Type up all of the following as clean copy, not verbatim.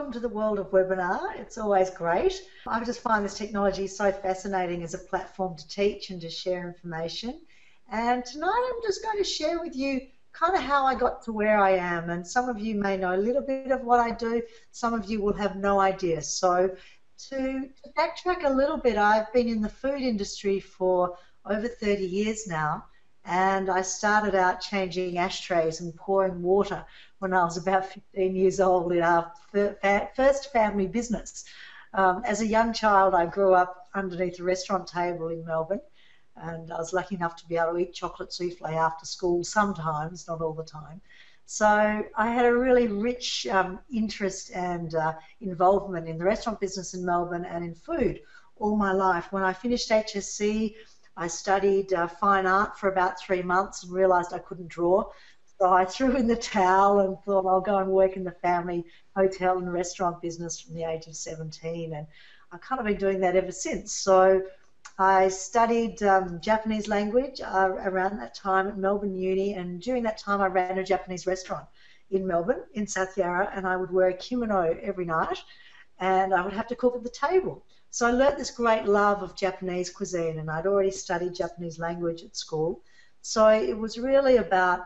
welcome to the world of webinar. It's always great. I just find this technology so fascinating as a platform to teach and to share information. And tonight I'm just going to share with you kind of how I got to where I am. And some of you may know a little bit of what I do. Some of you will have no idea. So to backtrack a little bit, I've been in the food industry for over 30 years now. And I started out changing ashtrays and pouring water when I was about 15 years old in our first family business. As a young child, I grew up underneath a restaurant table in Melbourne, and I was lucky enough to be able to eat chocolate souffle after school sometimes, not all the time. So I had a really rich interest and involvement in the restaurant business in Melbourne and in food all my life. When I finished HSC, I studied fine art for about 3 months and realised I couldn't draw. So I threw in the towel and thought I'll go and work in the family hotel and restaurant business from the age of 17. And I've kind of been doing that ever since. So I studied Japanese language around that time at Melbourne Uni. And during that time, I ran a Japanese restaurant in Melbourne, in South Yarra. And I would wear a kimono every night. And I would have to cook at the table. So I learnt this great love of Japanese cuisine, and I'd already studied Japanese language at school. So it was really about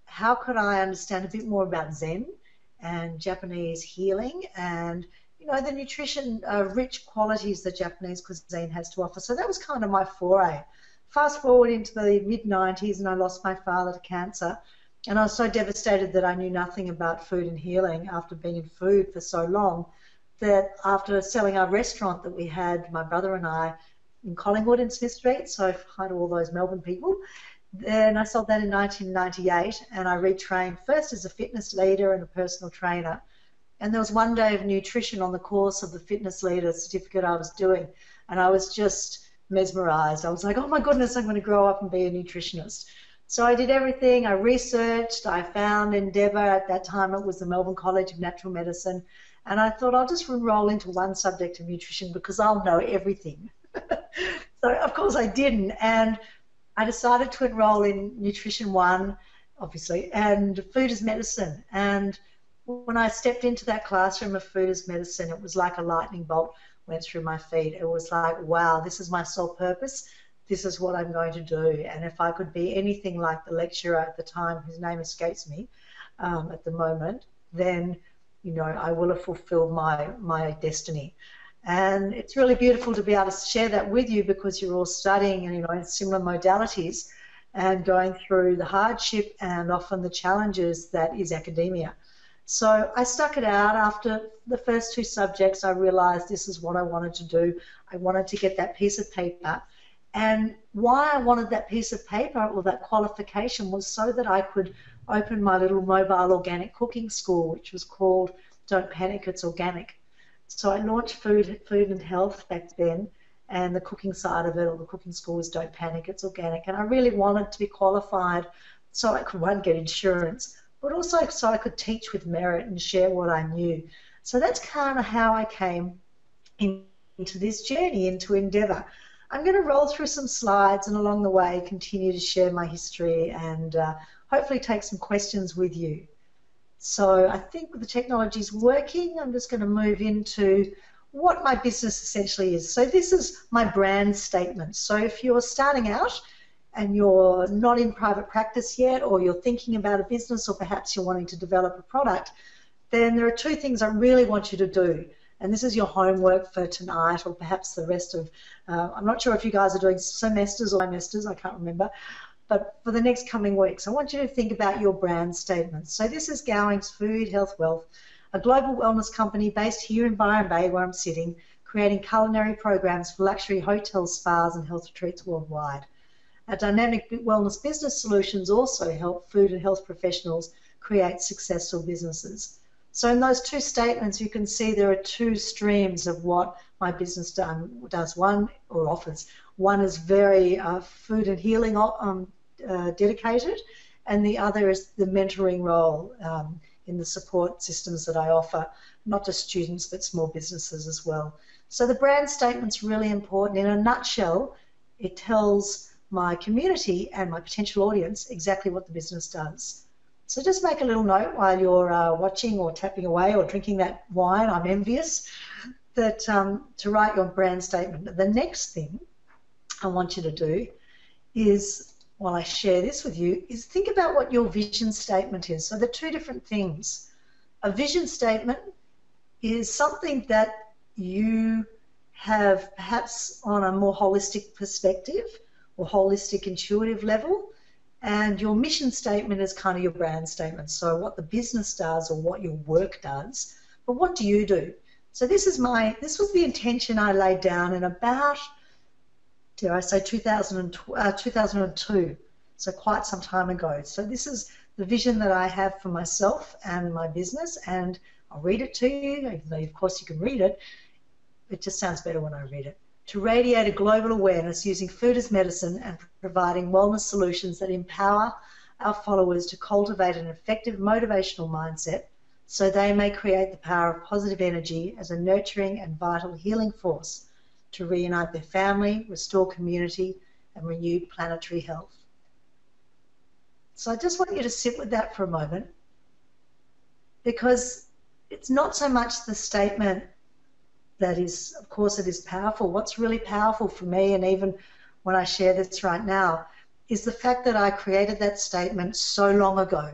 how could I understand a bit more about Zen and Japanese healing and, you know, the nutrition rich qualities that Japanese cuisine has to offer. So that was kind of my foray. Fast forward into the mid-90s and I lost my father to cancer, and I was so devastated that I knew nothing about food and healing after being in food for so long, that after selling our restaurant that we had, my brother and I, in Collingwood in Smith Street, so hi to all those Melbourne people, then I sold that in 1998, and I retrained first as a fitness leader and a personal trainer. And there was one day of nutrition on the course of the fitness leader certificate I was doing, and I was just mesmerised. I was like, oh my goodness, I'm going to grow up and be a nutritionist. So I did everything. I researched, I found Endeavour. At that time it was the Melbourne College of Natural Medicine. And I thought I'll just enroll into one subject of nutrition because I'll know everything. So, of course, I didn't. And I decided to enroll in Nutrition 1, obviously, and Food as Medicine. And when I stepped into that classroom of Food as Medicine, it was like a lightning bolt went through my feet. It was like, wow, this is my sole purpose. This is what I'm going to do. And if I could be anything like the lecturer at the time, whose name escapes me at the moment, then you know, I will have fulfilled my destiny. And it's really beautiful to be able to share that with you because you're all studying, you know, in similar modalities and going through the hardship and often the challenges that is academia. So I stuck it out. After the first 2 subjects, I realised this is what I wanted to do. I wanted to get that piece of paper. And why I wanted that piece of paper or that qualification was so that I could open my little mobile organic cooking school, which was called Don't Panic, It's Organic. So I launched food and health back then, and the cooking side of it, or the cooking school, was Don't Panic, It's Organic. And I really wanted to be qualified so I could, one, get insurance, but also so I could teach with merit and share what I knew. So that's kind of how I came into this journey, into Endeavour. I'm going to roll through some slides and along the way continue to share my history and hopefully take some questions with you. So I think the technology is working. I'm just going to move into what my business essentially is. So this is my brand statement. So if you're starting out and you're not in private practice yet, or you're thinking about a business, or perhaps you're wanting to develop a product, then there are 2 things I really want you to do. And this is your homework for tonight, or perhaps the rest of, I'm not sure if you guys are doing semesters or trimesters, I can't remember, but for the next coming weeks, I want you to think about your brand statement. So this is Gowing's Food, Health, Wealth, a global wellness company based here in Byron Bay, where I'm sitting, creating culinary programs for luxury hotels, spas, and health retreats worldwide. Our dynamic wellness business solutions also help food and health professionals create successful businesses. So in those 2 statements, you can see there are 2 streams of what my business does. One, or offers. One is very food and healing dedicated, and the other is the mentoring role in the support systems that I offer, not just students, but small businesses as well. So the brand statement's really important. In a nutshell, it tells my community and my potential audience exactly what the business does. So just make a little note while you're watching or tapping away or drinking that wine. I'm envious that to write your brand statement. The next thing I want you to do is, while I share this with you, is think about what your vision statement is. So they're two different things. A vision statement is something that you have perhaps on a more holistic perspective or holistic intuitive level, and your mission statement is kind of your brand statement. So what the business does or what your work does, but what do you do? So this was the intention I laid down in about, dare I say, 2002, so quite some time ago. So this is the vision that I have for myself and my business, and I'll read it to you, even though of course you can read it. It just sounds better when I read it. To radiate a global awareness using food as medicine and providing wellness solutions that empower our followers to cultivate an effective motivational mindset so they may create the power of positive energy as a nurturing and vital healing force to reunite their family, restore community, and renew planetary health. So I just want you to sit with that for a moment, because it's not so much the statement that is, of course, it is powerful. What's really powerful for me, and even when I share this right now, is the fact that I created that statement so long ago.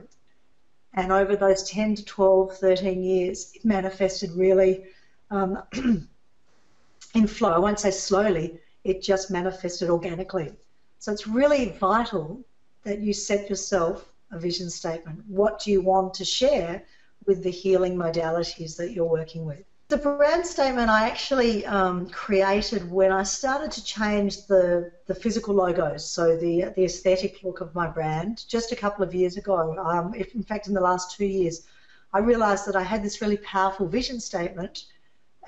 And over those 10 to 12, 13 years, it manifested really in flow. I won't say slowly, it just manifested organically. So it's really vital that you set yourself a vision statement. What do you want to share with the healing modalities that you're working with? The brand statement I actually created when I started to change the physical logos, so the aesthetic look of my brand, just a couple of years ago. In fact, in the last 2 years, I realized that I had this really powerful vision statement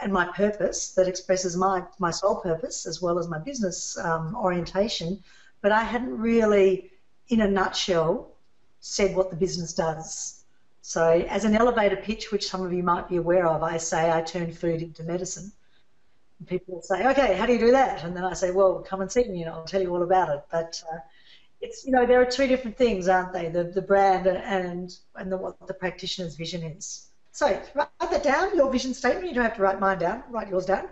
and my purpose that expresses my sole purpose as well as my business orientation, but I hadn't really, in a nutshell, said what the business does. So as an elevator pitch, which some of you might be aware of, I say I turn food into medicine. And people will say, okay, how do you do that? And then I say, well, come and see me and I'll tell you all about it. But it's, there are two different things, aren't they? The brand and what the practitioner's vision is. So write that down, your vision statement. You don't have to write mine down, write yours down.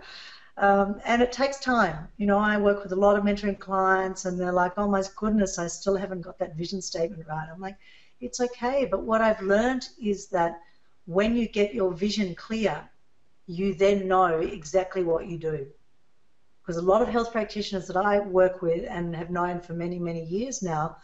And it takes time. I work with a lot of mentoring clients and they're like, oh my goodness, I still haven't got that vision statement right. I'm like, it's okay, but what I've learned is that when you get your vision clear, you then know exactly what you do. Because a lot of health practitioners that I work with and have known for many, many years now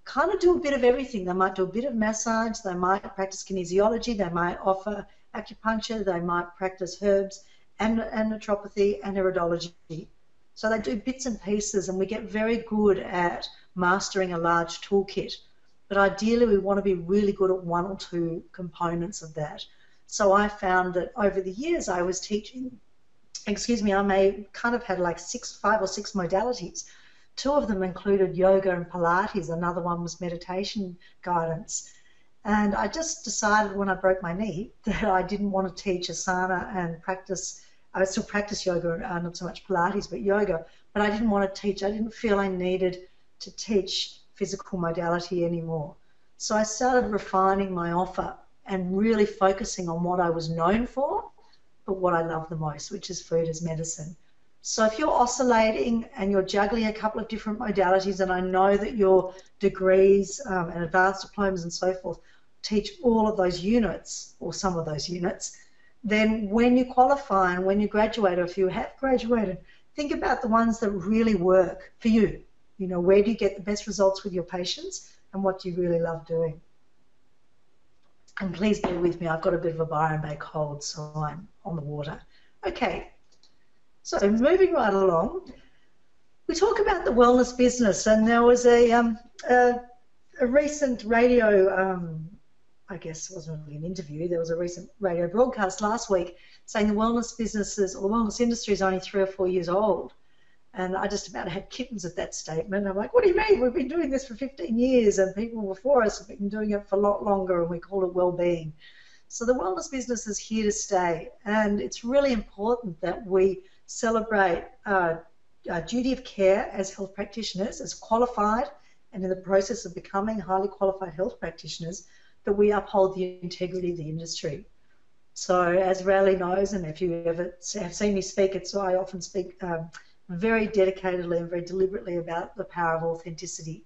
kind of do a bit of everything. They might do a bit of massage, they might practice kinesiology, they might offer acupuncture, they might practice herbs and naturopathy and iridology. So they do bits and pieces, and we get very good at mastering a large toolkit. But ideally, we want to be really good at one or two components of that. So I found that over the years I was teaching, I may kind of had like 5 or 6 modalities. 2 of them included yoga and Pilates. Another one was meditation guidance. And I just decided when I broke my knee that I didn't want to teach asana and practice. I would still practice yoga, not so much Pilates, but yoga. But I didn't want to teach. I didn't feel I needed to teach physical modality anymore. So I started refining my offer and really focusing on what I was known for, but what I love the most, which is food as medicine. So if you're oscillating and you're juggling a couple of different modalities, and I know that your degrees and advanced diplomas and so forth teach all of those units, or some of those units, then when you qualify and when you graduate, or if you have graduated, think about the ones that really work for you. Where do you get the best results with your patients and what do you really love doing? And please bear with me, I've got a bit of a Byron Bay cold, so I'm on the water. Okay, so moving right along, we talk about the wellness business, and there was a recent radio, I guess it wasn't really an interview, there was a recent radio broadcast last week saying the wellness businesses, or the wellness industry is only 3 or 4 years old. And I just about had kittens at that statement. I'm like, what do you mean? We've been doing this for 15 years and people before us have been doing it for a lot longer, and we call it well-being. So the wellness business is here to stay, and it's really important that we celebrate our duty of care as health practitioners, as qualified and in the process of becoming highly qualified health practitioners, that we uphold the integrity of the industry. So as Raleigh knows, and if you ever have seen me speak, I often speak very dedicatedly and very deliberately about the power of authenticity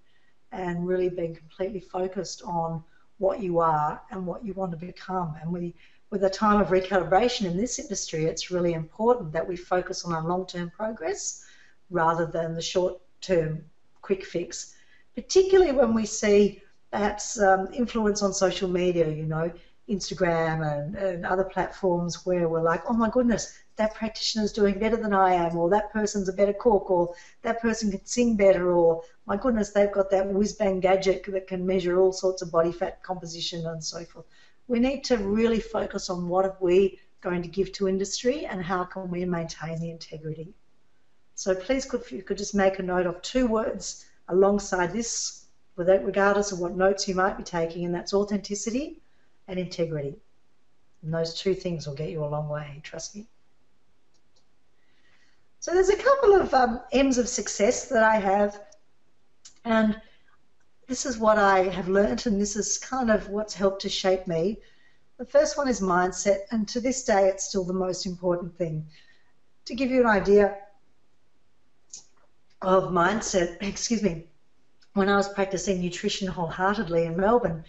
and really being completely focused on what you are and what you want to become. And with a time of recalibration in this industry, it's really important that we focus on our long-term progress rather than the short-term quick fix, particularly when we see perhaps influence on social media, you know, Instagram and other platforms where we're like, oh my goodness, that practitioner's doing better than I am, or that person's a better cook, or that person can sing better, or my goodness, they've got that whiz-bang gadget that can measure all sorts of body fat composition and so forth. We need to really focus on what are we going to give to industry and how can we maintain the integrity. So please, if you could just make a note of 2 words alongside this, regardless of what notes you might be taking, and that's authenticity and integrity. And those 2 things will get you a long way, trust me. So there's a couple of M's of success that I have, and this is what I have learned, and this is kind of what's helped to shape me. The first one is mindset, and to this day it's still the most important thing. To give you an idea of mindset, excuse me, when I was practicing nutrition wholeheartedly in Melbourne,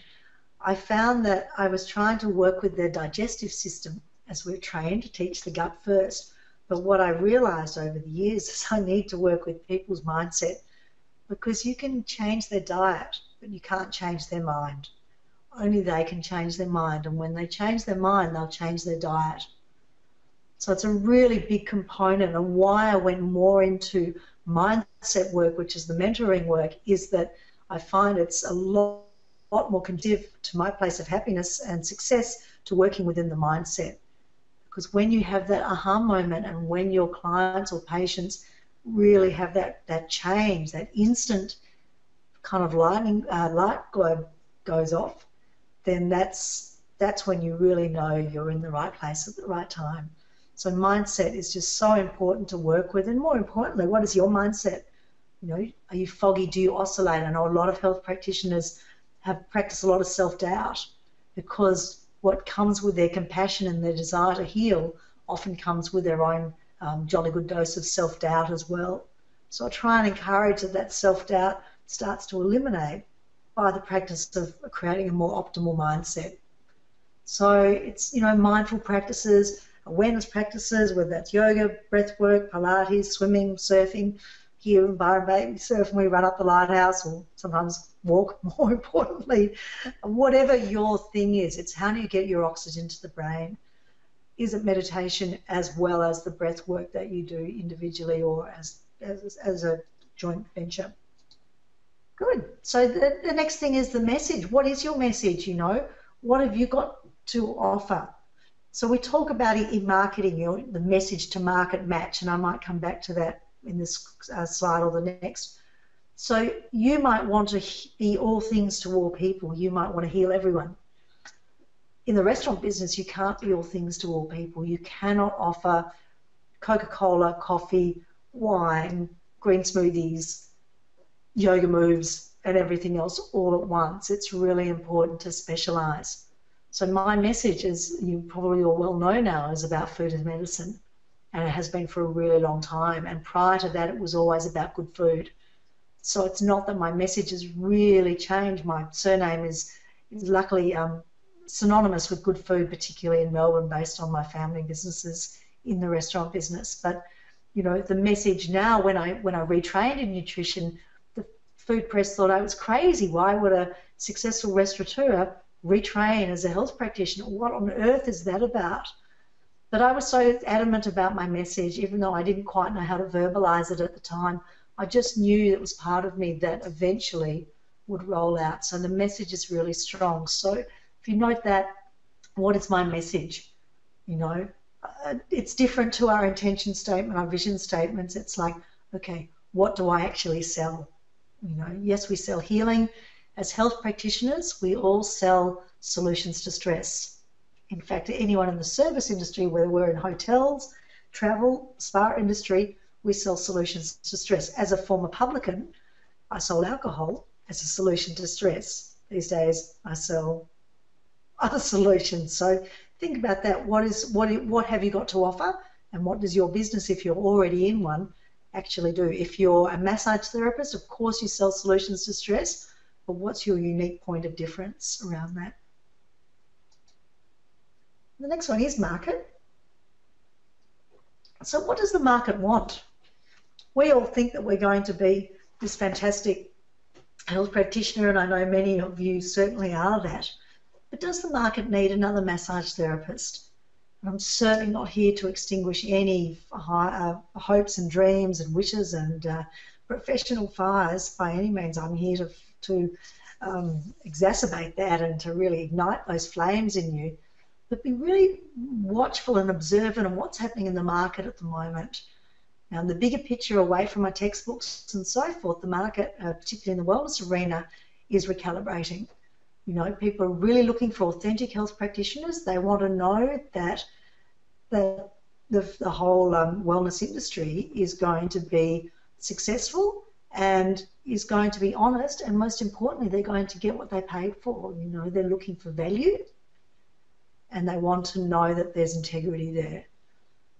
I found that I was trying to work with their digestive system, as we're trained to teach the gut first. But what I realized over the years is I need to work with people's mindset, because you can change their diet, but you can't change their mind. Only they can change their mind, and when they change their mind, they'll change their diet. So it's a really big component, and why I went more into mindset work, which is the mentoring work, is that I find it's a lot more conducive to my place of happiness and success to working within the mindset. Because when you have that aha moment, and when your clients or patients really have that change, that instant kind of light globe goes off, then that's when you really know you're in the right place at the right time. So mindset is just so important to work with, and more importantly, what is your mindset? You know, are you foggy? Do you oscillate? I know a lot of health practitioners have practiced a lot of self-doubt, because what comes with their compassion and their desire to heal often comes with their own jolly good dose of self-doubt as well. So I try and encourage that self-doubt starts to eliminate by the practice of creating a more optimal mindset. So it's, you know, mindful practices, awareness practices, whether that's yoga, breath work, Pilates, swimming, surfing. Here in Byron Bay, we surf and we run up the lighthouse, or sometimes walk, more importantly. Whatever your thing is, it's how do you get your oxygen to the brain? Is it meditation as well as the breath work that you do individually or as a joint venture? Good. So the next thing is the message. What is your message, you know? What have you got to offer? So we talk about it in marketing, you know, the message to market match, and I might come back to that in this slide or the next. So you might want to be all things to all people. You might want to heal everyone. In the restaurant business, you can't be all things to all people. You cannot offer Coca-Cola, coffee, wine, green smoothies, yoga moves, and everything else all at once. It's really important to specialize. So my message, as you probably all well know now, is about food as medicine, and it has been for a really long time. And prior to that, it was always about good food. So it's not that my message has really changed. My surname is luckily synonymous with good food, particularly in Melbourne, based on my family businesses in the restaurant business. But you know, the message now, when I retrained in nutrition, the food press thought I was crazy. Why would a successful restaurateur retrain as a health practitioner? What on earth is that about? But I was so adamant about my message, even though I didn't quite know how to verbalize it at the time. I just knew it was part of me that eventually would roll out. So the message is really strong. So if you note that, what is my message? You know, it's different to our intention statement, our vision statements. It's like, okay, what do I actually sell? You know, yes, we sell healing. As health practitioners, we all sell solutions to stress. In fact, anyone in the service industry, whether we're in hotels, travel, spa industry, we sell solutions to stress. As a former publican, I sold alcohol as a solution to stress. These days, I sell other solutions. So think about that. What have you got to offer, and what does your business, if you're already in one, actually do? If you're a massage therapist, of course you sell solutions to stress, but what's your unique point of difference around that? The next one is market. So what does the market want? We all think that we're going to be this fantastic health practitioner, and I know many of you certainly are that. But does the market need another massage therapist? And I'm certainly not here to extinguish any hopes and dreams and wishes and professional fires by any means. I'm here to exacerbate that and to really ignite those flames in you. But be really watchful and observant of what's happening in the market at the moment. Now, in the bigger picture, away from my textbooks and so forth, the market, particularly in the wellness arena, is recalibrating. You know, people are really looking for authentic health practitioners. They want to know that the whole wellness industry is going to be successful and is going to be honest, and most importantly, they're going to get what they paid for. You know, they're looking for value, and they want to know that there's integrity there.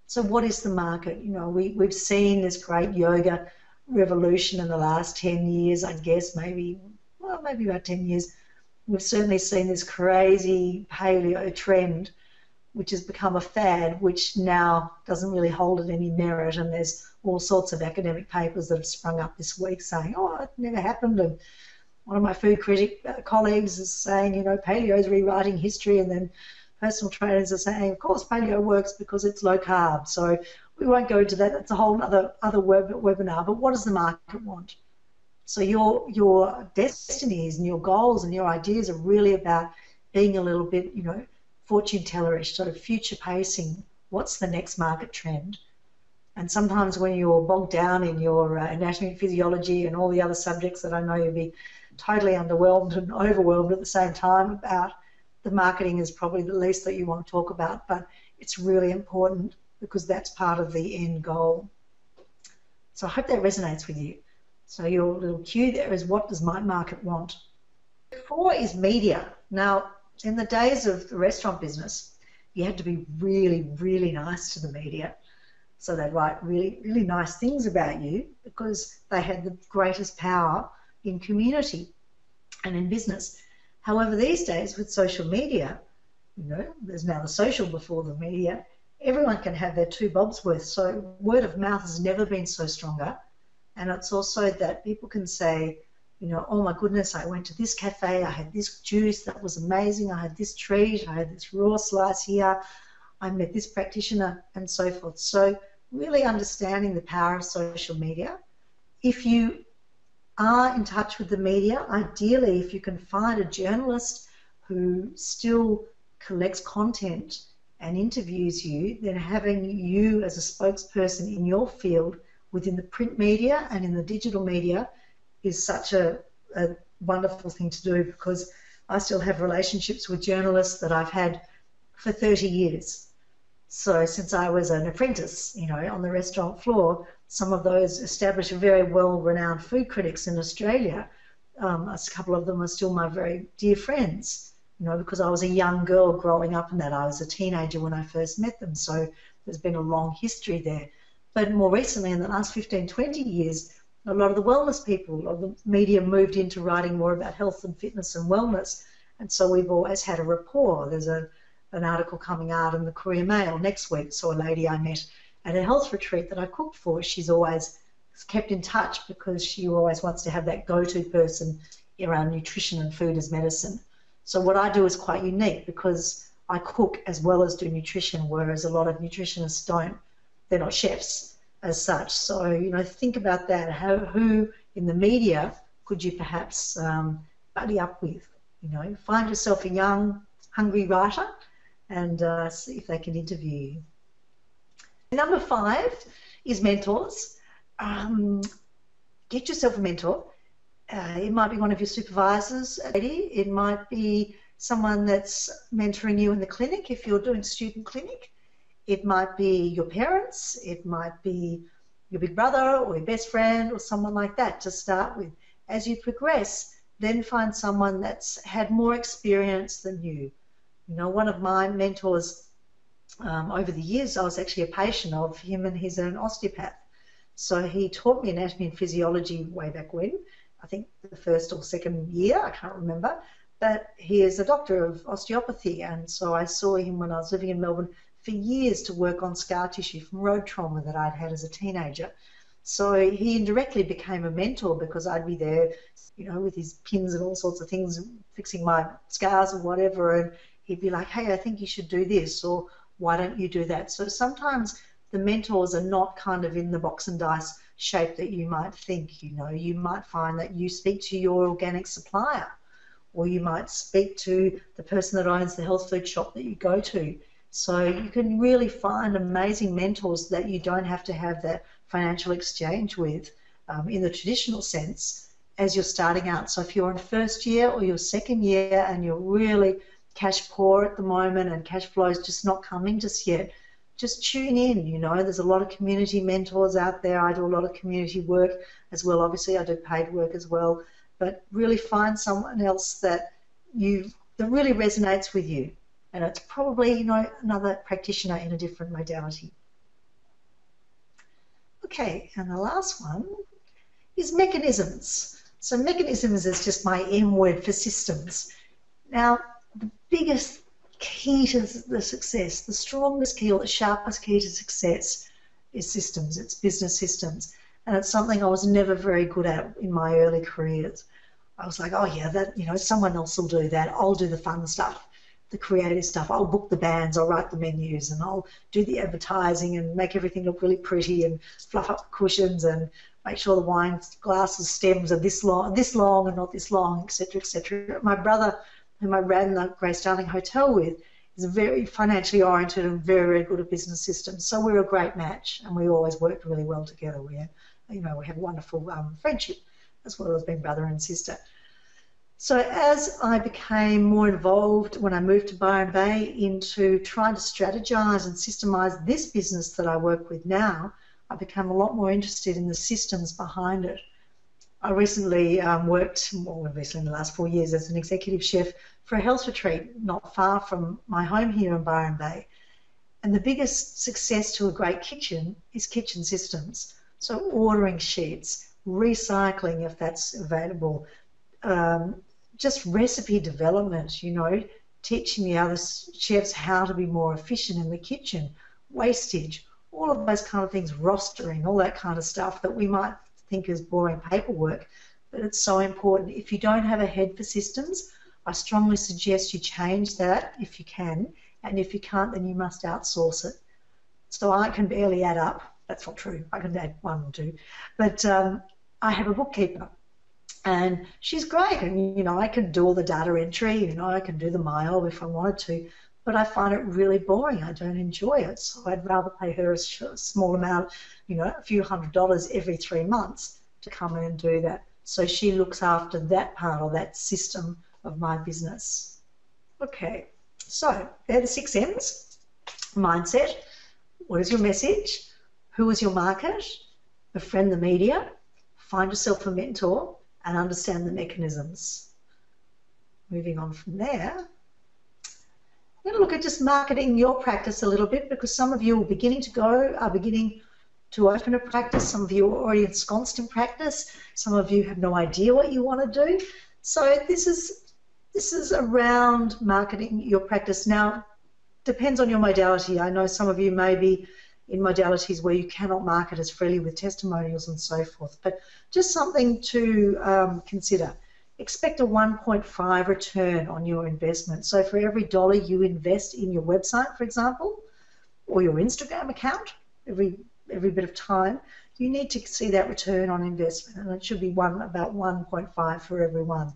So what is the market? You know, we've seen this great yoga revolution in the last 10 years, I guess, maybe about 10 years. We've certainly seen this crazy paleo trend, which has become a fad, which now doesn't really hold it any merit. And there's all sorts of academic papers that have sprung up this week saying, oh, it never happened. And one of my food critic colleagues is saying, you know, paleo is rewriting history, and then personal trainers are saying, of course, paleo works because it's low carb. So we won't go into that. That's a whole other webinar. But what does the market want? So your destinies and your goals and your ideas are really about being a little bit, you know, fortune tellerish, sort of future pacing. What's the next market trend? And sometimes when you're bogged down in your anatomy and physiology and all the other subjects that I know you'll be totally underwhelmed and overwhelmed at the same time about, the marketing is probably the least that you want to talk about, but it's really important because that's part of the end goal. So I hope that resonates with you. So your little cue there is, what does my market want? 4 is media. Now, in the days of the restaurant business, you had to be really, really nice to the media. So they'd write really, really nice things about you because they had the greatest power in community and in business. However, these days with social media, you know, there's now the social before the media, everyone can have their 2 bobs worth. So word of mouth has never been so stronger. And it's also that people can say, you know, oh my goodness, I went to this cafe, I had this juice, that was amazing, I had this treat, I had this raw slice here, I met this practitioner, and so forth. So really understanding the power of social media. If you are in touch with the media, ideally if you can find a journalist who still collects content and interviews you, then having you as a spokesperson in your field within the print media and in the digital media is such a wonderful thing to do, because I still have relationships with journalists that I've had for 30 years. So since I was an apprentice, you know, on the restaurant floor, some of those established very well-renowned food critics in Australia, a couple of them are still my very dear friends, you know, because I was a young girl growing up in that. I was a teenager when I first met them, so there's been a long history there. But more recently, in the last 15, 20 years, a lot of the wellness people, a lot of the media moved into writing more about health and fitness and wellness, and so we've always had a rapport. There's an article coming out in the Courier Mail next week. So a lady I met at a health retreat that I cooked for, she's always kept in touch because she always wants to have that go-to person around nutrition and food as medicine. So what I do is quite unique because I cook as well as do nutrition, whereas a lot of nutritionists don't. They're not chefs as such. So, you know, think about that. Who in the media could you perhaps buddy up with? You know, find yourself a young, hungry writer and see if they can interview you. Number 5 is mentors. Get yourself a mentor. It might be one of your supervisors, it might be someone that's mentoring you in the clinic if you're doing student clinic. It might be your parents, it might be your big brother or your best friend or someone like that to start with. As you progress, then find someone that's had more experience than you. You know, one of my mentors over the years, I was actually a patient of him, and he's an osteopath. So he taught me anatomy and physiology way back when, I think the first or second year, I can't remember. But he is a doctor of osteopathy, and so I saw him when I was living in Melbourne for years to work on scar tissue from road trauma that I'd had as a teenager. So he indirectly became a mentor because I'd be there, you know, with his pins and all sorts of things, fixing my scars or whatever, and he'd be like, hey, I think you should do this, or why don't you do that? So sometimes the mentors are not kind of in the box and dice shape that you might think. You know, you might find that you speak to your organic supplier, or you might speak to the person that owns the health food shop that you go to. So you can really find amazing mentors that you don't have to have that financial exchange with in the traditional sense as you're starting out. So if you're in first year or your second year and you're really cash poor at the moment and cash flow is just not coming just yet, just tune in. You know, there's a lot of community mentors out there. I do a lot of community work as well. Obviously, I do paid work as well. But really find someone else that really resonates with you. And it's probably, you know, another practitioner in a different modality. Okay, and the last one is mechanisms. So mechanisms is just my M word for systems. Now, the biggest key to the success, the strongest key or the sharpest key to success is systems. It's business systems. And it's something I was never very good at in my early careers. I was like, oh yeah, that, you know, someone else will do that. I'll do the fun stuff, the creative stuff. I'll book the bands, I'll write the menus, and I'll do the advertising and make everything look really pretty and fluff up the cushions and make sure the wine glasses stems are this long and not this long, etc., etc. My brother, whom I ran the Grace Darling Hotel with, is very financially oriented and very, very good at business systems. So we're a great match, and we always worked really well together. We have wonderful friendship as well as being brother and sister. So as I became more involved when I moved to Byron Bay into trying to strategize and systemize this business that I work with now, I became a lot more interested in the systems behind it. I recently worked, well, obviously in the last 4 years, as an executive chef for a health retreat not far from my home here in Byron Bay. And the biggest success to a great kitchen is kitchen systems. So ordering sheets, recycling if that's available, just recipe development, you know, teaching the other chefs how to be more efficient in the kitchen, wastage, all of those kind of things, rostering, all that kind of stuff that we might think is boring paperwork, but it's so important. If you don't have a head for systems, I strongly suggest you change that if you can, and if you can't, then you must outsource it. So I can barely add up. That's not true. I can add 1 or 2. But I have a bookkeeper, and she's great. And, you know, I can do all the data entry. You know, I can do the mile if I wanted to, but I find it really boring. I don't enjoy it. So I'd rather pay her a small amount, you know, a few $100s every 3 months to come in and do that. So she looks after that part of that system of my business. Okay, so they're the 6 M's. Mindset. What is your message? Who is your market? Befriend the media. Find yourself a mentor and understand the mechanisms. Moving on from there, I'm going to look at just marketing your practice a little bit, because some of you are beginning to open a practice. Some of you are already ensconced in practice. Some of you have no idea what you want to do. So this is around marketing your practice. Now, depends on your modality. I know some of you may be in modalities where you cannot market as freely with testimonials and so forth, but just something to consider. Expect a 1.5 return on your investment. So for every dollar you invest in your website, for example, or your Instagram account, every bit of time, you need to see that return on investment, and it should be about 1.5 for every one.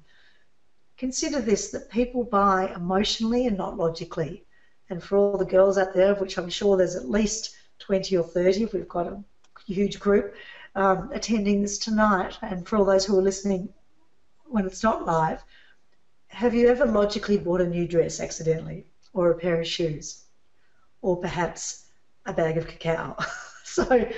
Consider this, that people buy emotionally and not logically. And for all the girls out there, of which I'm sure there's at least 20 or 30, if we've got a huge group attending this tonight, and for all those who are listening when it's not live, have you ever logically bought a new dress accidentally, or a pair of shoes, or perhaps a bag of cacao? So,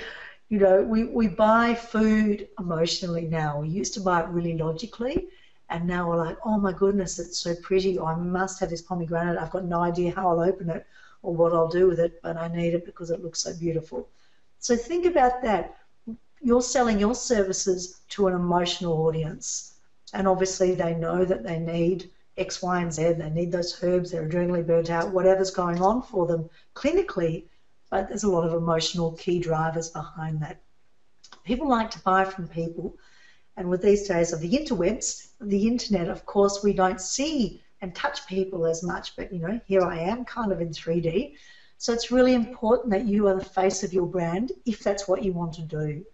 you know, we buy food emotionally now. We used to buy it really logically, and now we're like, oh my goodness, it's so pretty, or I must have this pomegranate, I've got no idea how I'll open it or what I'll do with it, but I need it because it looks so beautiful. So think about that. You're selling your services to an emotional audience, and obviously they know that they need X, Y, and Z. They need those herbs, they're adrenally burnt out, whatever's going on for them clinically, but there's a lot of emotional key drivers behind that. People like to buy from people, and with these days of the interwebs, the internet, of course, we don't see and touch people as much, but here I am kind of in 3D. So it's really important that you are the face of your brand if that's what you want to do,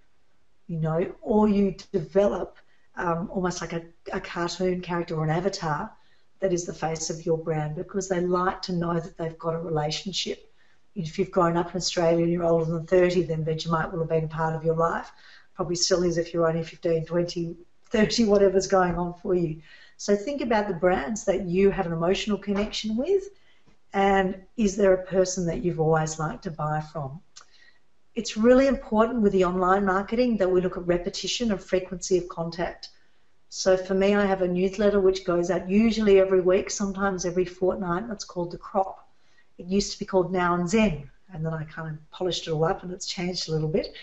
or you develop almost like a cartoon character or an avatar that is the face of your brand, because they like to know that they've got a relationship. If you've grown up in Australia and you're older than 30, then Vegemite will have been a part of your life. Probably still is if you're only 15, 20, 30, whatever's going on for you. So think about the brands that you have an emotional connection with, and is there a person that you've always liked to buy from? It's really important with the online marketing that we look at repetition and frequency of contact. So for me, I have a newsletter which goes out usually every week, sometimes every fortnight, and it's called The Crop. It used to be called Now and Zen, and then I kind of polished it all up and it's changed a little bit.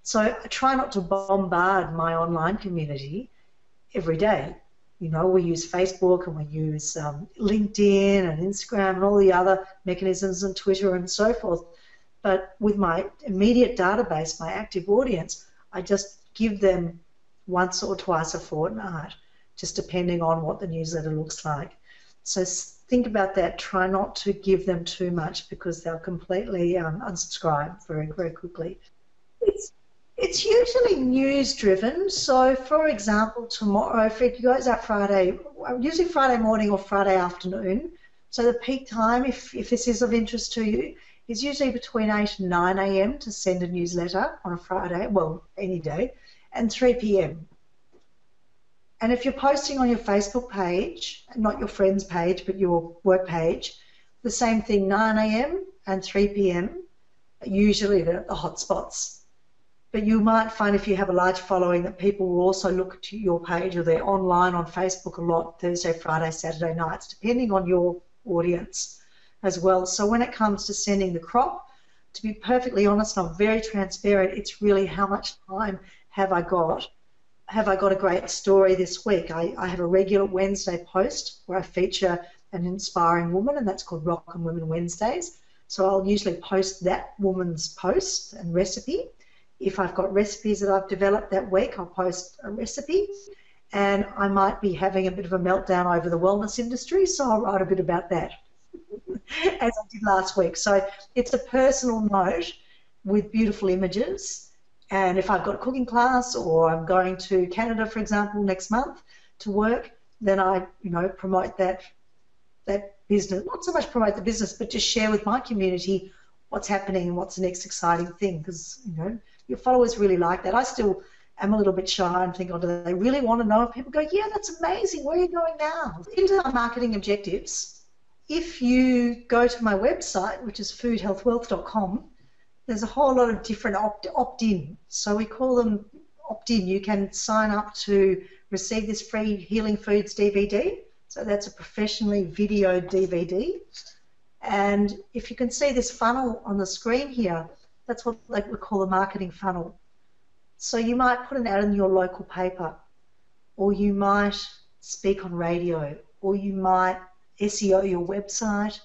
So I try not to bombard my online community every day. We use Facebook and we use LinkedIn and Instagram and all the other mechanisms and Twitter and so forth. But with my immediate database, my active audience, I just give them once or twice a fortnight, just depending on what the newsletter looks like. So think about that. Try not to give them too much because they'll completely unsubscribe very, very quickly. It's usually news driven. So for example, tomorrow, if it goes out Friday, usually Friday morning or Friday afternoon. So the peak time, if this is of interest to you, is usually between 8 and 9 a.m. to send a newsletter on a Friday, well, any day, and 3 p.m. And if you're posting on your Facebook page, not your friend's page, but your work page, the same thing, 9 a.m. and 3 p.m. Usually the hot spots. But you might find if you have a large following that people will also look to your page, or they're online on Facebook a lot, Thursday, Friday, Saturday nights, depending on your audience as well. So when it comes to sending the crop, to be perfectly honest, and I'm very transparent, it's really how much time have I got? Have I got a great story this week? I have a regular Wednesday post where I feature an inspiring woman, and that's called Rock and Women Wednesdays. So I'll usually post that woman's post and recipe. If I've got recipes that I've developed that week, I'll post a recipe, and I might be having a bit of a meltdown over the wellness industry, so I'll write a bit about that, as I did last week. So it's a personal note with beautiful images, and if I've got a cooking class or I'm going to Canada, for example, next month to work, then I, promote that business. Not so much promote the business, but just share with my community what's happening and what's the next exciting thing, because, your followers really like that. I still am a little bit shy and think, oh, do they really want to know? And people go, yeah, that's amazing. Where are you going now? Into our marketing objectives, if you go to my website, which is foodhealthwealth.com, there's a whole lot of different opt-in. So we call them opt-in. You can sign up to receive this free Healing Foods DVD. So that's a professionally videoed DVD. And if you can see this funnel on the screen here, that's what we call a marketing funnel. So you might put an ad in your local paper, or you might speak on radio, or you might SEO your website,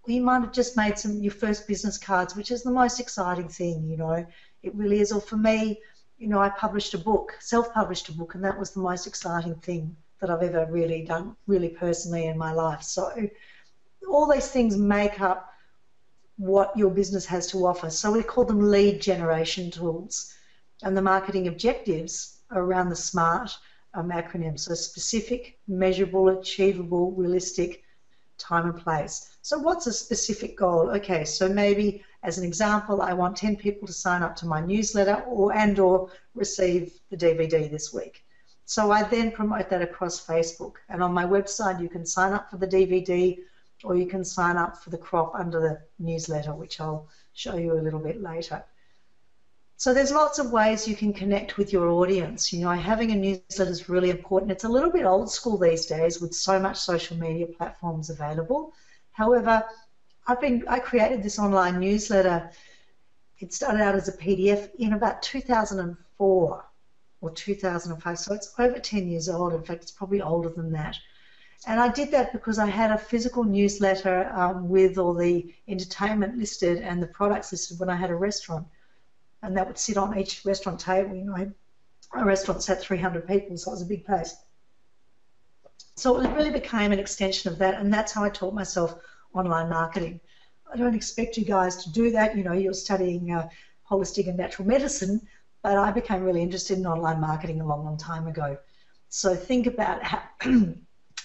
or you might have just made your first business cards, which is the most exciting thing, It really is. Or for me, I published a book, self-published a book, and that was the most exciting thing that I've ever really done, really personally in my life. So all these things make up what your business has to offer. So we call them lead generation tools. And the marketing objectives are around the SMART acronym. So specific, measurable, achievable, realistic, time and place. So what's a specific goal? Okay, so maybe as an example, I want 10 people to sign up to my newsletter or receive the DVD this week. So I then promote that across Facebook. And on my website, you can sign up for the DVD, or you can sign up for the crop under the newsletter, which I'll show you a little bit later. So there's lots of ways you can connect with your audience. You know, having a newsletter is really important. It's a little bit old school these days with so much social media platforms available. However, I created this online newsletter. It started out as a PDF in about 2004 or 2005, so it's over 10 years old. In fact, it's probably older than that. And I did that because I had a physical newsletter with all the entertainment listed and the products listed when I had a restaurant. And that would sit on each restaurant table. You know, a restaurant sat 300 people, so it was a big place. So it really became an extension of that, and that's how I taught myself online marketing. I don't expect you guys to do that. You know, you're studying holistic and natural medicine, but I became really interested in online marketing a long, long time ago. So think about how,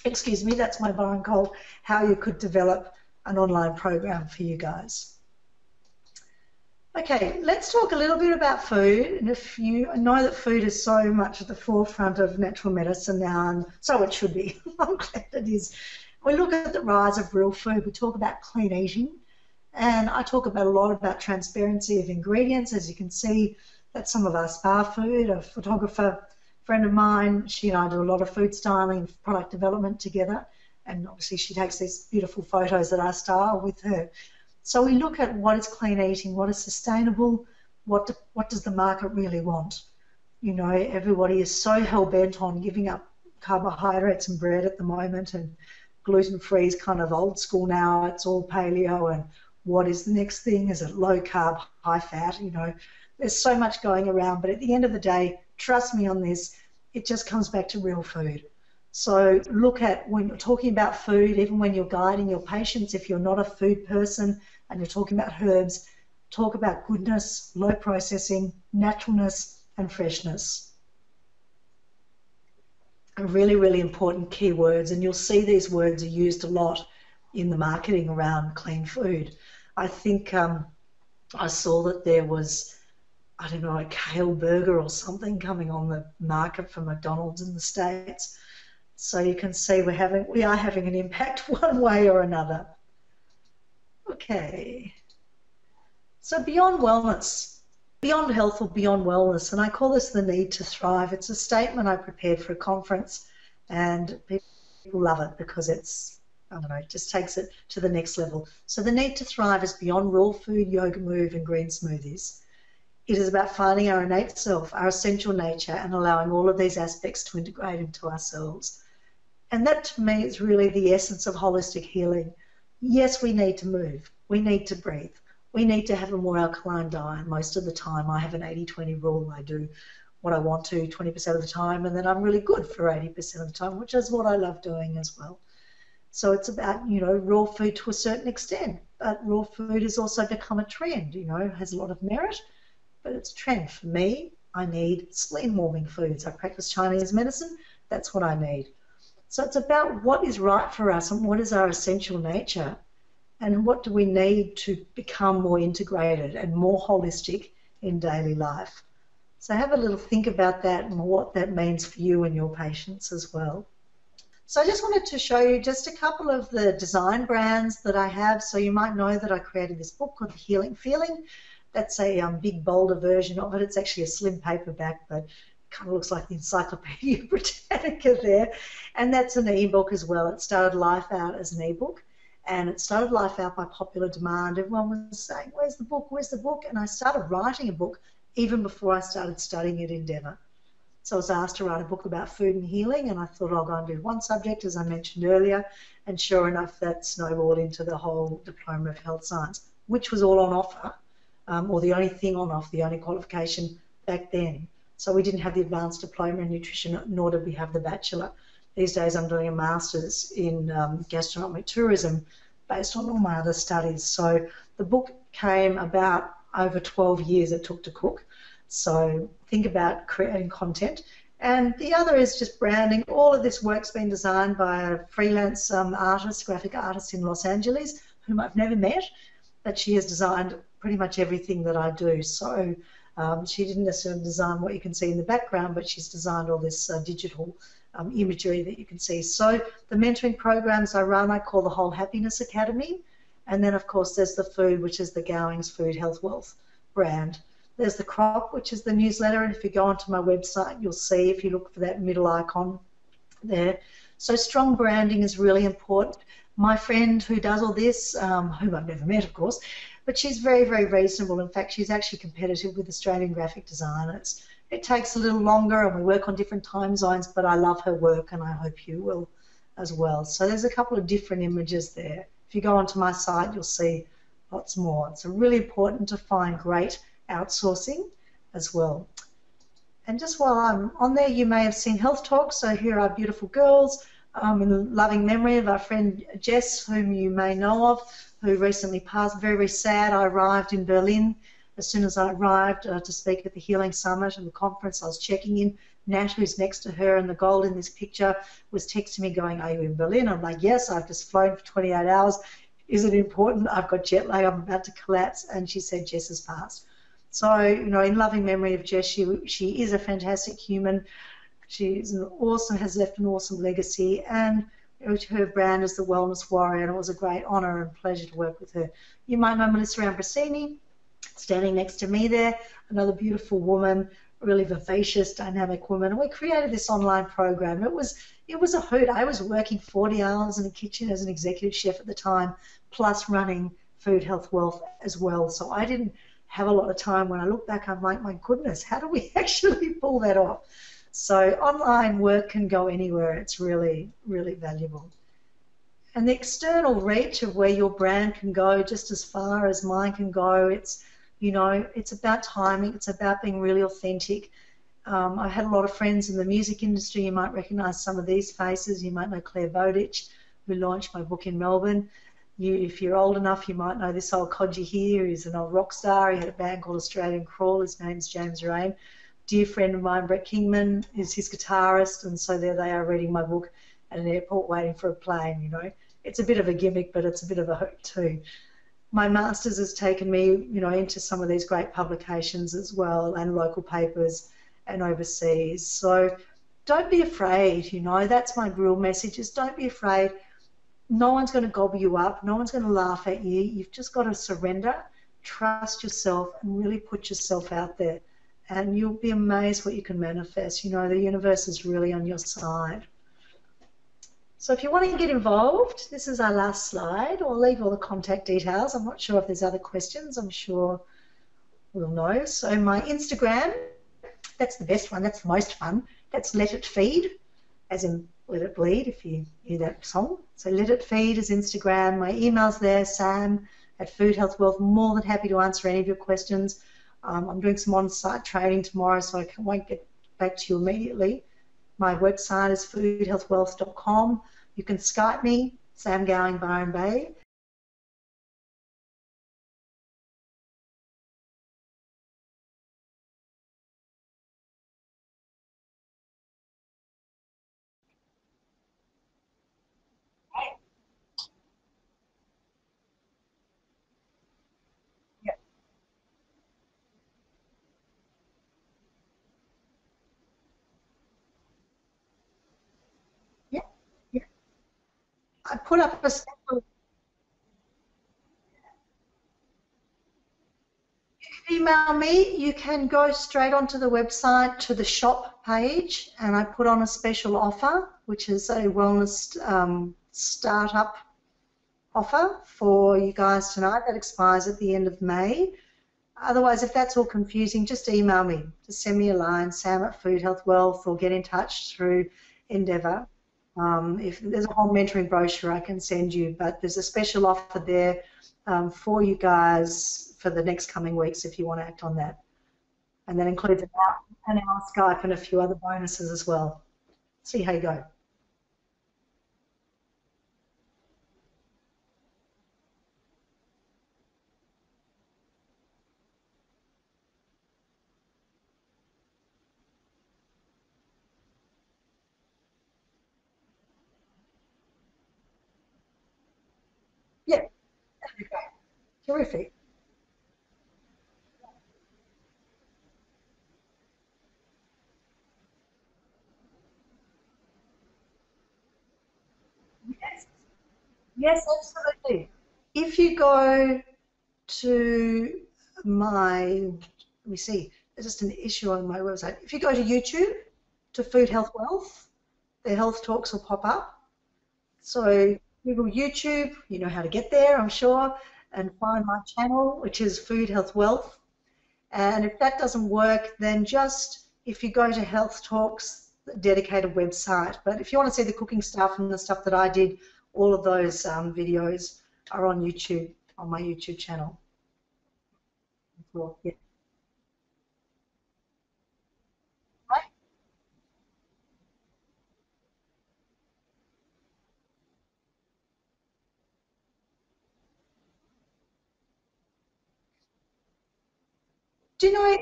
excuse me, that's my bar and cold, how you could develop an online program for you guys. Okay, let's talk a little bit about food. And if you know that food is so much at the forefront of natural medicine now, and so it should be, I'm glad it is. We look at the rise of real food. We talk about clean eating, and I talk about a lot about transparency of ingredients. As you can see, that's some of our spa food. A photographer friend of mine, she and I do a lot of food styling, product development together, and obviously she takes these beautiful photos that I style with her. So we look at what is clean eating, what is sustainable, what does the market really want. You know, everybody is so hell-bent on giving up carbohydrates and bread at the moment, and gluten-free is kind of old school now. It's all paleo, and what is the next thing? Is it low carb, high fat? You know, there's so much going around, but at the end of the day, trust me on this, it just comes back to real food. So look at, when you're talking about food, even when you're guiding your patients, if you're not a food person and you're talking about herbs, talk about goodness, low processing, naturalness, and freshness. Really, really important keywords, and you'll see these words are used a lot in the marketing around clean food. I think I saw that there was, I don't know, a kale burger or something coming on the market for McDonald's in the States. So you can see we are having an impact one way or another. Okay. So beyond wellness, beyond health or beyond wellness, and I call this the need to thrive. It's a statement I prepared for a conference, and people love it because it's, I don't know, it just takes it to the next level. So the need to thrive is beyond raw food, yoga move, and green smoothies. It is about finding our innate self, our essential nature, and allowing all of these aspects to integrate into ourselves. And that, to me, is really the essence of holistic healing. Yes, we need to move. We need to breathe. We need to have a more alkaline diet. Most of the time, I have an 80-20 rule. I do what I want to 20% of the time, and then I'm really good for 80% of the time, which is what I love doing as well. So it's about, you know, raw food to a certain extent. But raw food has also become a trend, you know, has a lot of merit, but it's a trend. For me, I need spleen-warming foods. I practice Chinese medicine. That's what I need. So it's about what is right for us and what is our essential nature, and what do we need to become more integrated and more holistic in daily life. So have a little think about that and what that means for you and your patients as well. So I just wanted to show you just a couple of the design brands that I have. So you might know that I created this book called The Healing Feeling. That's a big, bolder version of it. It's actually a slim paperback, but kind of looks like the Encyclopedia Britannica there, and that's an ebook as well. It started life out as an ebook, and it started life out by popular demand. Everyone was saying, where's the book, where's the book? And I started writing a book even before I started studying at Endeavour. So I was asked to write a book about food and healing, and I thought I'll go and do one subject, as I mentioned earlier, and sure enough, that snowballed into the whole Diploma of Health Science, which was all on offer, or the only thing on offer, the only qualification back then. So we didn't have the advanced diploma in nutrition, nor did we have the bachelor. These days I'm doing a master's in gastronomic tourism based on all my other studies. So the book came about over 12 years it took to cook. So think about creating content. And the other is just branding. All of this work's been designed by a freelance artist, graphic artist in Los Angeles, whom I've never met, but she has designed pretty much everything that I do. So she didn't necessarily design what you can see in the background, but she's designed all this digital imagery that you can see. So the mentoring programs I run, I call the Whole Happiness Academy. And then, of course, there's the food, which is the Gowing's Food Health Wealth brand. There's the crop, which is the newsletter, and if you go onto my website, you'll see if you look for that middle icon there. So strong branding is really important. My friend who does all this, whom I've never met, of course, but she's very, very reasonable. In fact, she's actually competitive with Australian graphic designers. It takes a little longer, and we work on different time zones, but I love her work, and I hope you will as well. So there's a couple of different images there. If you go onto my site, you'll see lots more. It's really important to find great outsourcing as well. And just while I'm on there, you may have seen Health Talk. So here are beautiful girls in loving memory of our friend Jess, whom you may know of, who recently passed. Very, very sad. I arrived in Berlin. As soon as I arrived to speak at the Healing Summit and the conference, I was checking in. Nat, who's next to her in the gold in this picture, was texting me going, "Are you in Berlin?" I'm like, "Yes, I've just flown for 28 hours. Is it important? I've got jet lag. I'm about to collapse." And she said, "Jess has passed." So, in loving memory of Jess, she is a fantastic human. She's has left an awesome legacy, and her brand is the Wellness Warrior, and it was a great honour and pleasure to work with her. You might know Melissa Ambrosini, standing next to me there, another beautiful woman, really vivacious, dynamic woman. And we created this online program. It was a hoot. I was working 40 hours in the kitchen as an executive chef at the time, plus running Food Health Wealth as well. So I didn't have a lot of time. When I look back, I'm like, my goodness, how do we actually pull that off? So online work can go anywhere. It's really, really valuable. And the external reach of where your brand can go just as far as mine can go, it's about timing. It's about being really authentic. I had a lot of friends in the music industry. You might recognise some of these faces. You might know Claire Bowditch, who launched my book in Melbourne. If you're old enough, you might know this old codger here. He's an old rock star. He had a band called Australian Crawl. His name's James Rain. Dear friend of mine, Brett Kingman, is his guitarist, and so there they are reading my book at an airport waiting for a plane. It's a bit of a gimmick, but it's a bit of a hope too. My master's has taken me, into some of these great publications as well, and local papers and overseas. So don't be afraid. That's my real message: is don't be afraid. No one's going to gobble you up. No one's going to laugh at you. You've just got to surrender, trust yourself, and really put yourself out there. And you'll be amazed what you can manifest. The universe is really on your side. So if you want to get involved, this is our last slide. I'll leave all the contact details. I'm not sure if there's other questions. I'm sure we'll know. So my Instagram, that's the best one. That's the most fun. That's Let It Feed, as in Let It Bleed, if you hear that song. So Let It Feed is Instagram. My email's there, Sam@Food Health Wealth. More than happy to answer any of your questions. I'm doing some on-site training tomorrow, so I won't get back to you immediately. My website is foodhealthwealth.com. You can Skype me, Sam Gowing, Byron Bay. Yeah, yeah, yeah. I put up a special email me. You can go straight onto the website to the shop page, and I put on a special offer, which is a wellness startup offer for you guys tonight. That expires at the end of May. Otherwise, if that's all confusing, just email me. Just send me a line, Sam@Food Health Wealth, or get in touch through Endeavour. If there's a whole mentoring brochure I can send you, but there's a special offer there for you guys for the next coming weeks if you want to act on that. And that includes an hour Skype and a few other bonuses as well. See how you go. Yeah, that'd be great. Terrific. Yes, yes, absolutely. If you go to my let me see, there's just an issue on my website. If you go to YouTube, to Food Health Wealth, the health talks will pop up. So Google YouTube, you know how to get there, I'm sure, and find my channel, which is Food Health Wealth. And if that doesn't work, then just if you go to Health Talks, dedicated website. But if you want to see the cooking stuff and the stuff that I did, all of those videos are on YouTube, on my YouTube channel. Well, yeah. Do you know,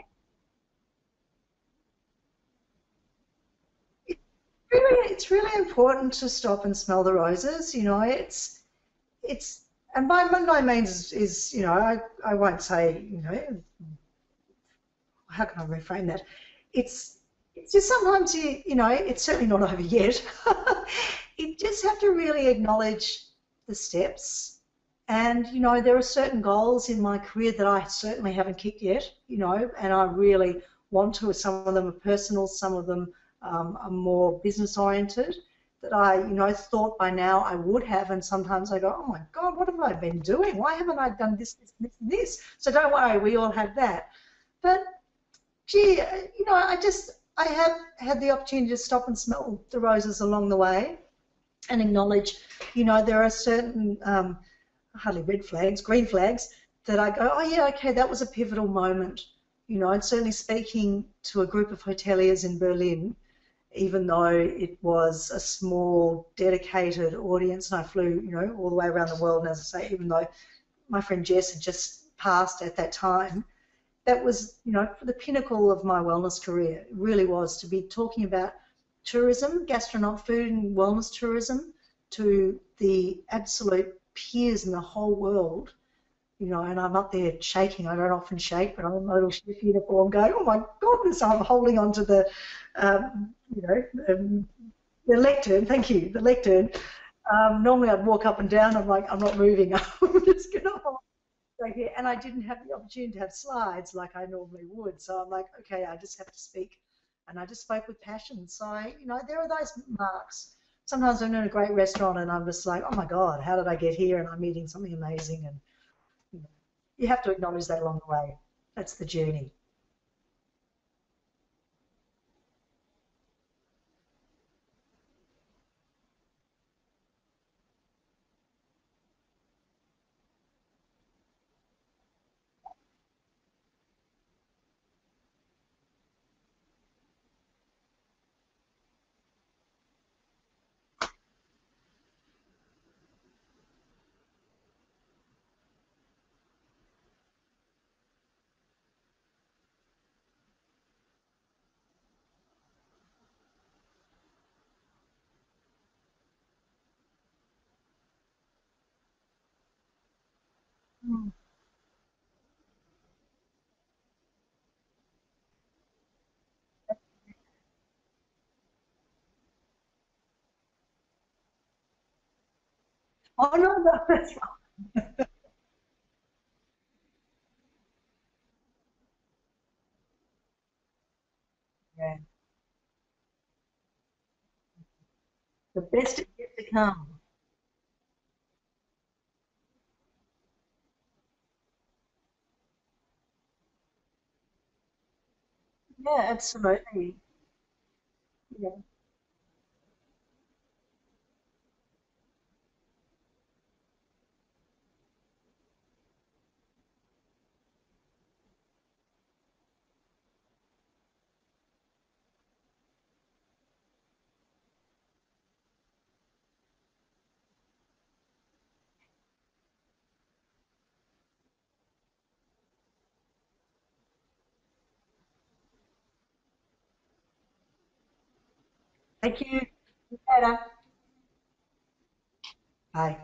it's really important to stop and smell the roses. You know, it's and by no means you know, I won't say, you know, how can I reframe that? It's it's just sometimes you know, it's certainly not over yet. You just have to really acknowledge the steps. And you know, there are certain goals in my career that I certainly haven't kicked yet. You know, and I really want to. Some of them are personal, some of them are more business oriented. That I, you know, thought by now I would have, and sometimes I go, oh my God, what have I been doing? Why haven't I done this, this, this, and this? So don't worry, we all have that. But gee, you know, I have had the opportunity to stop and smell the roses along the way and acknowledge, you know, there are certain, hardly red flags, green flags, that I go, oh yeah, okay, that was a pivotal moment. You know, and certainly speaking to a group of hoteliers in Berlin, even though it was a small, dedicated audience, and I flew, you know, all the way around the world, and as I say, even though my friend Jess had just passed at that time, that was, you know, the pinnacle of my wellness career. It really was, to be talking about tourism, gastronomic food and wellness tourism, to the absolute peers in the whole world. You know, and I'm up there shaking. I don't often shake, but I'm in my little chef uniform going, oh my goodness, I'm holding on to the, you know, the lectern. Thank you, the lectern. Normally I'd walk up and down. I'm like, I'm not moving. I'm just going to hold right here. And I didn't have the opportunity to have slides like I normally would. So I'm like, okay, I just have to speak. And I just spoke with passion. So, you know, there are those marks. Sometimes I'm in a great restaurant and I'm just like, oh my God, how did I get here? And I'm eating something amazing. And you know, you have to acknowledge that along the way. That's the journey. Mm. Oh no, no, that's right. The best is yet to come. Yeah, absolutely. Yeah. Thank you. Later. Bye.